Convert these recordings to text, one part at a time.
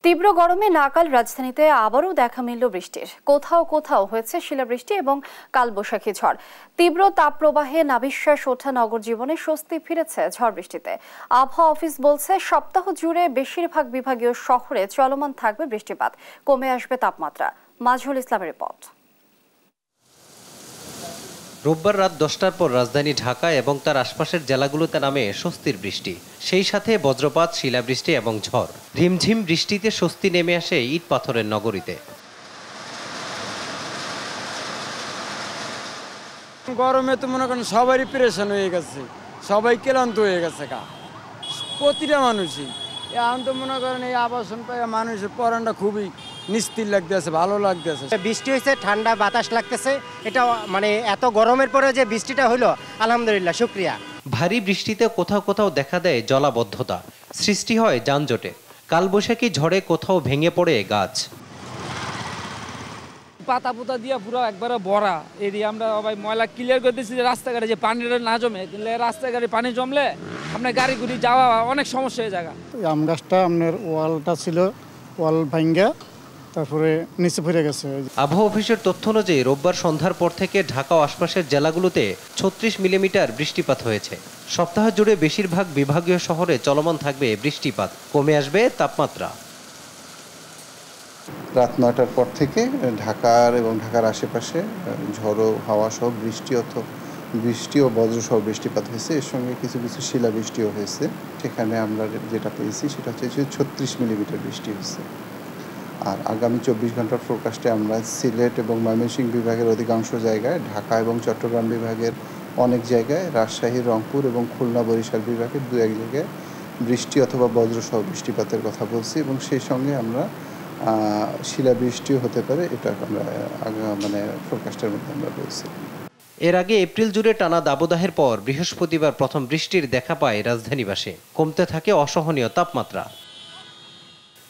তীব্র গরমে নাকাল রাজধানীতে আবারও দেখা মিলল বৃষ্টির। কোথাও কোথাও হয়েছে শিলাবৃষ্টি এবং কালবৈশাখী ঝড়। তীব্র তাপপ্রবাহে নাভিশ্বাস ওঠা নগর জীবনে স্বস্তি ফিরেছে ঝড় বৃষ্টিতে। আবহাওয়া অফিস বলছে সপ্তাহ জুড়ে বেশিরভাগ বিভাগীয় শহরে চলমান থাকবে বৃষ্টিপাত, কমে আসবে তাপমাত্রা। মাজহুল ইসলামের রিপোর্ট। রোববার রাত 10টার পর রাজধানী ঢাকা এবং তার আশপাশের জেলাগুলোতে নামে স্বস্তির বৃষ্টি, সেই সাথে বজ্রপাত, শিলাবৃষ্টি এবং ঝড়। ঝিমঝিম বৃষ্টিতে স্বস্তি নেমে আসে ইট পাথরের নগরীতে। গরমে তো মনে করেন সবারই প্রেশান হয়ে গেছে, সবাই ক্লান্ত হয়ে গেছে, প্রতিটা মানুষই। এখন তো মনে করেন এই আবাসন পাই মানুষের পরানটা খুবই নিস্তির লাগতেছে, ভালো লাগতেছে। বৃষ্টি হয়েছে, ঠান্ডা বাতাস লাগতেছে, এটা মানে এত গরমের পরে যে বৃষ্টিটা হলো, আলহামদুলিল্লাহ, শুকরিয়া। ভারী বৃষ্টিতে কোথাও কোথাও দেখা দেয় জলাবদ্ধতা, সৃষ্টি হয় যানজটে। কালবৈশাখী ঝড়ে কোথাও ভেঙে পড়ে গাছ, পাতা পোতা দিয়ে পুরো একবারে ভরা এরিয়া। আমরা সবাই ময়লা ক্লিয়ার করে দিচ্ছি যে রাস্তাঘাটে যে পানিটা না জমে, রাস্তাঘাটে পানি জমলে আপনার গাড়ি গুড়ি যাওয়া অনেক সমস্যা হয়ে যায়। আম গাছটা আপনার ওয়ালটা ছিল, ওয়াল ভাঙ্গা তারপরে নিচে পড়ে গেছে। আবহাওয়া অফিসের তথ্য অনুযায়ী রোববার সন্ধ্যার পর থেকে ঢাকা ও আশপাশের জেলাগুলোতে 36 মিলিমিটার বৃষ্টিপাত হয়েছে। সপ্তাহ জুড়ে বেশিরভাগ বিভাগীয় শহরে চলমান থাকবে বৃষ্টিপাত, কমে আসবে তাপমাত্রা। রাত 9টার পর থেকে ঢাকার এবং ঢাকার আশেপাশে ঝড়ো হাওয়া সহ বৃষ্টি ও বজ্রসহ বৃষ্টিপাত হয়েছে। এর সঙ্গে কিছু কিছু শিলাবৃষ্টিও হয়েছে। সেখানে আমরা যেটা পেয়েছি সেটা হচ্ছে 36 মিলিমিটার বৃষ্টি হয়েছে। আর আগামী 24 ঘন্টার ফোরকাস্টে আমরা সিলেট এবং ময়মনসিংহ বিভাগের অধিকাংশ জায়গায়, ঢাকা এবং চট্টগ্রাম বিভাগের অনেক জায়গায়, রাজশাহী, রংপুর এবং খুলনা, বরিশাল বিভাগের 2-1 জায়গায় বৃষ্টি অথবা বজ্রসহ বৃষ্টিপাতের কথা বলছি, এবং সেই সঙ্গে আমরা শিলাবৃষ্টিও হতে পারে, এটা আমরা ফোরকাস্টের মধ্যে আমরা বলছি। এর আগে এপ্রিল জুড়ে টানা দাবদাহের পর বৃহস্পতিবার প্রথম বৃষ্টির দেখা পায় রাজধানীবাসী। কমতে থাকে অসহনীয় তাপমাত্রা।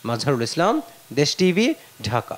মাজহারুল ইসলাম, দেশ টিভি, ঢাকা।